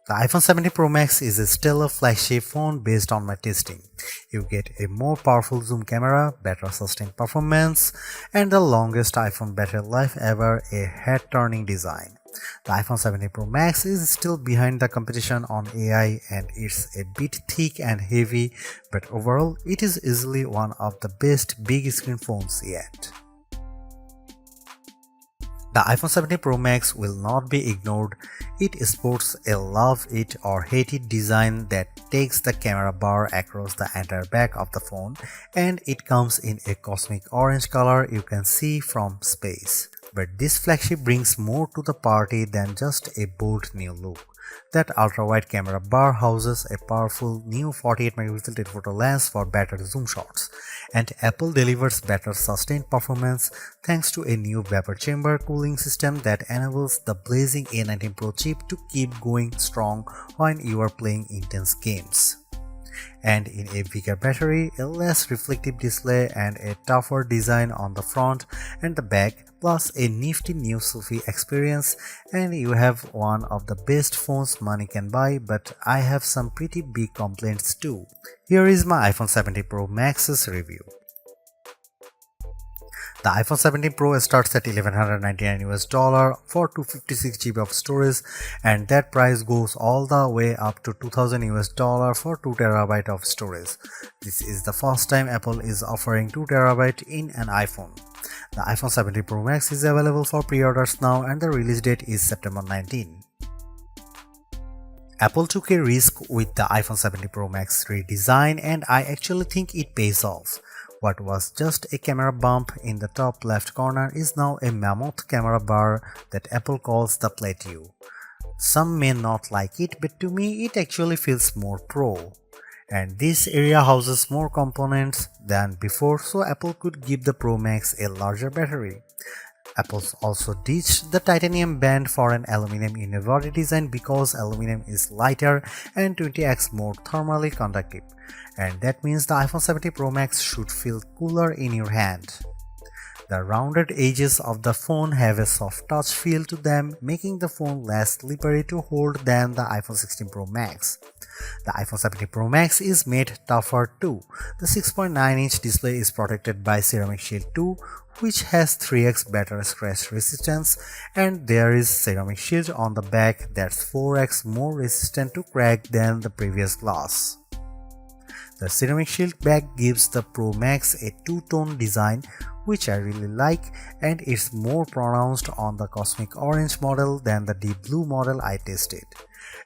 The iPhone 17 Pro Max is a stellar flagship phone based on my testing. You get a more powerful zoom camera, better sustained performance, and the longest iPhone battery life ever, a head-turning design. The iPhone 17 Pro Max is still behind the competition on AI and it's a bit thick and heavy, but overall it is easily one of the best big screen phones yet. The iPhone 17 Pro Max will not be ignored. It sports a love it or hate it design that takes the camera bar across the entire back of the phone, and it comes in a cosmic orange color you can see from space. But this flagship brings more to the party than just a bold new look. That ultra-wide camera bar houses a powerful new 48MP telephoto lens for better zoom shots, and Apple delivers better sustained performance thanks to a new vapor chamber cooling system that enables the blazing A19 Pro chip to keep going strong when you are playing intense games. And in a bigger battery, a less reflective display, and a tougher design on the front and the back, plus a nifty new selfie experience, and you have one of the best phones money can buy. But I have some pretty big complaints too. Here is my iPhone 17 Pro Max's review. The iPhone 17 Pro starts at $1,199 for 256GB of storage, and that price goes all the way up to $2,000 for 2TB of storage. This is the first time Apple is offering 2TB in an iPhone. The iPhone 17 Pro Max is available for pre-orders now, and the release date is September 19. Apple took a risk with the iPhone 17 Pro Max redesign, and I actually think it pays off. What was just a camera bump in the top left corner is now a mammoth camera bar that Apple calls the plateau. Some may not like it, but to me it actually feels more pro. And this area houses more components than before, so Apple could give the Pro Max a larger battery. Apple also ditched the titanium band for an aluminum unibody design because aluminum is lighter and 20x more thermally conductive, and that means the iPhone 17 Pro Max should feel cooler in your hand. The rounded edges of the phone have a soft touch feel to them, making the phone less slippery to hold than the iPhone 16 Pro Max. The iPhone 17 Pro Max is made tougher too. The 6.9-inch display is protected by Ceramic Shield 2, which has 3x better scratch resistance, and there is Ceramic Shield on the back that's 4x more resistant to crack than the previous glass. The Ceramic Shield back gives the Pro Max a two-tone design, which I really like, and it's more pronounced on the Cosmic Orange model than the Deep Blue model I tested.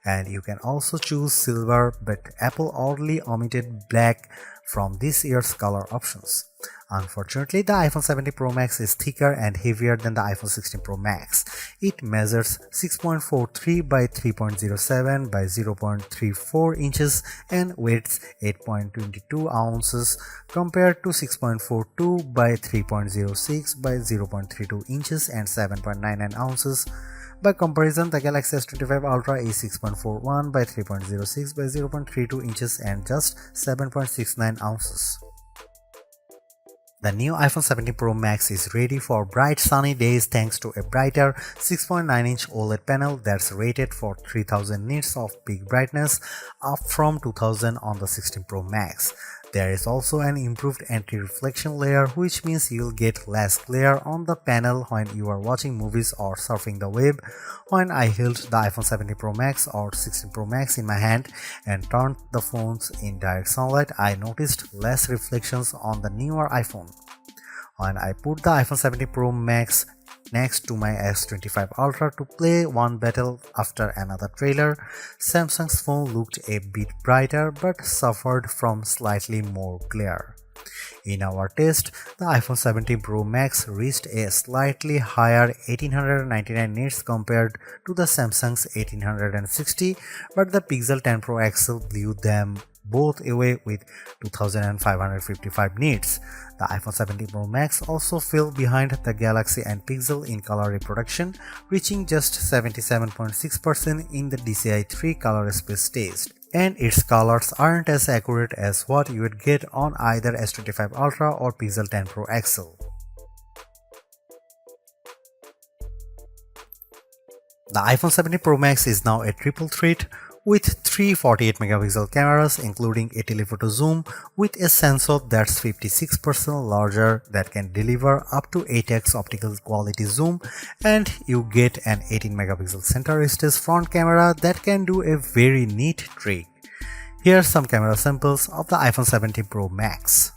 And you can also choose silver, but Apple oddly omitted black from this year's color options. Unfortunately, the iPhone 17 Pro Max is thicker and heavier than the iPhone 16 Pro Max. It measures 6.43 by 3.07 by 0.34 inches and weighs 8.22 ounces compared to 6.42 by 3.06 by 0.32 inches and 7.99 ounces. By comparison, the Galaxy S25 Ultra is 6.41 by 3.06 by 0.32 inches and just 7.69 ounces. The new iPhone 17 Pro Max is ready for bright sunny days thanks to a brighter 6.9-inch OLED panel that's rated for 3000 nits of peak brightness, up from 2000 on the 16 Pro Max. There is also an improved anti-reflection layer, which means you'll get less glare on the panel when you are watching movies or surfing the web. When I held the iPhone 17 Pro Max or 16 Pro Max in my hand and turned the phones in direct sunlight, I noticed less reflections on the newer iPhone. When I put the iPhone 17 Pro Max next to my S25 Ultra to play one battle after another trailer, Samsung's phone looked a bit brighter but suffered from slightly more glare. In our test, the iPhone 17 Pro Max reached a slightly higher 1899 nits compared to the Samsung's 1860, but the Pixel 10 Pro XL blew them both away with 2555 nits. The iPhone 17 Pro Max also fell behind the Galaxy and Pixel in color reproduction, reaching just 77.6% in the DCI-3 color space test. And its colors aren't as accurate as what you would get on either S25 Ultra or Pixel 10 Pro XL. The iPhone 17 Pro Max is now a triple threat with three 48 megapixel cameras including a telephoto zoom with a sensor that's 56% larger that can deliver up to 8x optical quality zoom, and you get an 18 megapixel center stage front camera that can do a very neat trick. Here are some camera samples of the iPhone 17 Pro Max.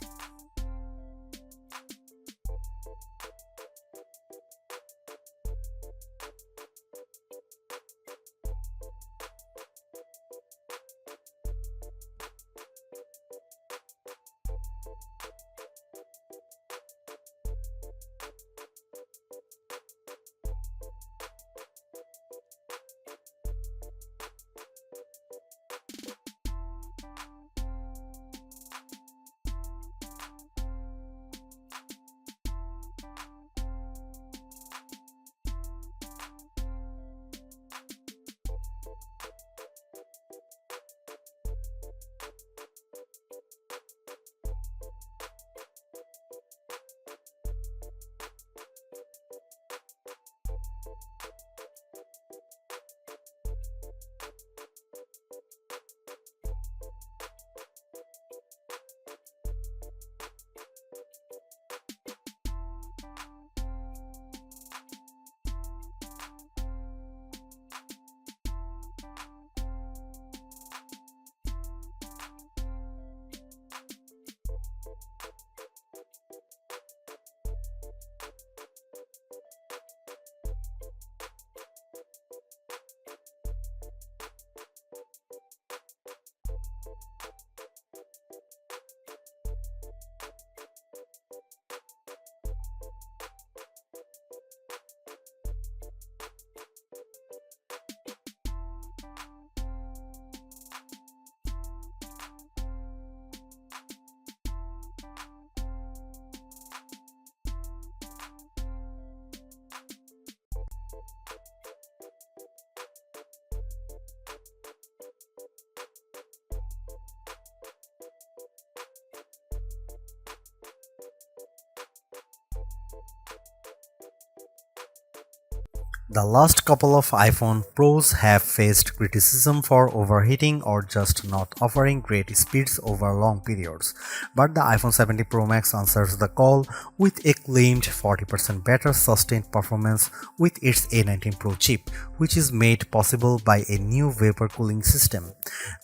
The last couple of iPhone Pros have faced criticism for overheating or just not offering great speeds over long periods, but the iPhone 17 Pro Max answers the call with a claimed 40% better sustained performance with its A19 Pro chip, which is made possible by a new vapor cooling system.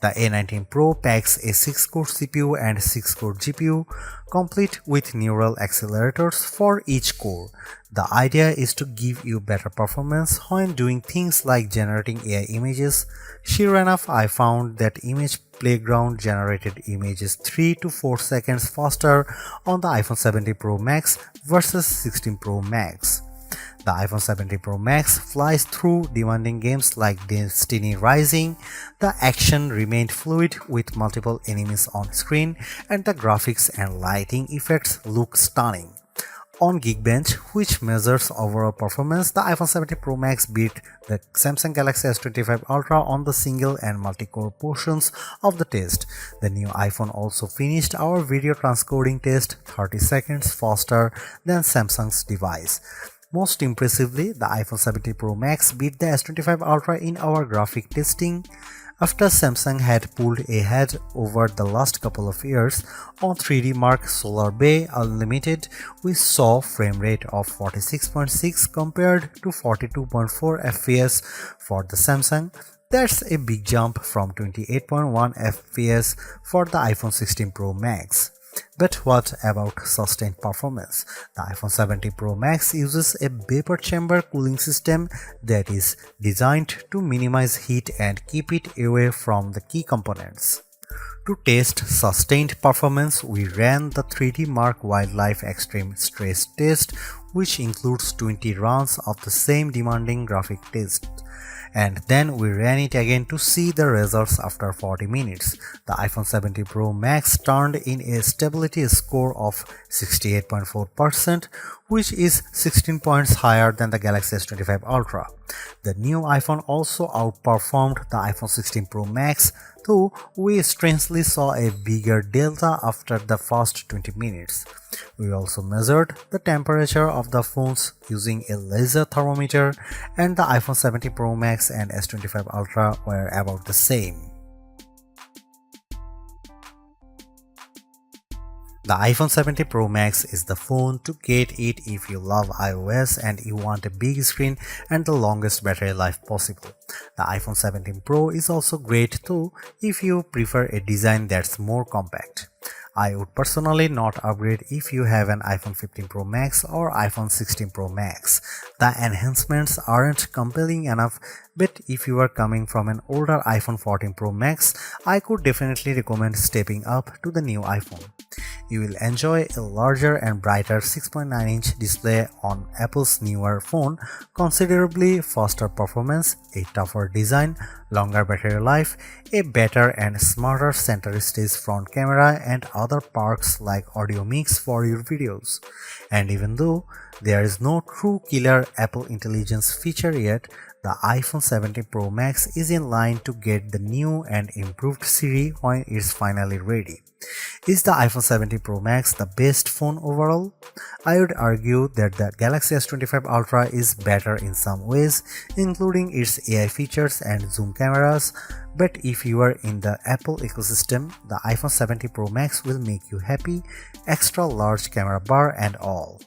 The A19 Pro packs a 6-core CPU and 6-core GPU, complete with neural accelerators for each core. The idea is to give you better performance when doing things like generating AI images. Sure enough, I found that Image Playground generated images 3 to 4 seconds faster on the iPhone 17 Pro Max versus 16 Pro Max. The iPhone 17 Pro Max flies through demanding games like Destiny Rising. The action remained fluid with multiple enemies on screen, and the graphics and lighting effects look stunning. On Geekbench, which measures overall performance, the iPhone 17 Pro Max beat the Samsung Galaxy S25 Ultra on the single and multi-core portions of the test. The new iPhone also finished our video transcoding test 30 seconds faster than Samsung's device. Most impressively, the iPhone 17 Pro Max beat the S25 Ultra in our graphic testing. After Samsung had pulled ahead over the last couple of years on 3D Mark Solar Bay Unlimited, we saw frame rate of 46.6 compared to 42.4 FPS for the Samsung. That's a big jump from 28.1 FPS for the iPhone 16 Pro Max. But what about sustained performance? The iPhone 17 Pro Max uses a vapor chamber cooling system that is designed to minimize heat and keep it away from the key components. To test sustained performance, we ran the 3D Mark Wildlife Extreme Stress Test, which includes 20 runs of the same demanding graphic test. And then we ran it again to see the results after 40 minutes. The iPhone 17 Pro Max turned in a stability score of 68.4%, which is 16 points higher than the Galaxy S25 Ultra. The new iPhone also outperformed the iPhone 16 Pro Max, though we strangely saw a bigger delta after the first 20 minutes. We also measured the temperature of the phones using a laser thermometer, and the iPhone 17 Pro Max and S25 Ultra were about the same. The iPhone 17 Pro Max is the phone to get it if you love iOS and you want a big screen and the longest battery life possible. The iPhone 17 Pro is also great too if you prefer a design that's more compact. I would personally not upgrade if you have an iPhone 15 Pro Max or iPhone 16 Pro Max. The enhancements aren't compelling enough, but if you are coming from an older iPhone 14 Pro Max, I could definitely recommend stepping up to the new iPhone. You will enjoy a larger and brighter 6.9-inch display on Apple's newer phone, considerably faster performance, a tougher design, longer battery life, a better and smarter center stage front camera, and other perks like audio mix for your videos. And even though there is no true killer Apple Intelligence feature yet, the iPhone 17 Pro Max is in line to get the new and improved Siri when it's finally ready. Is the iPhone 17 Pro Max the best phone overall? I would argue that the Galaxy S25 Ultra is better in some ways, including its AI features and zoom cameras, but if you are in the Apple ecosystem, the iPhone 17 Pro Max will make you happy, extra large camera bar and all.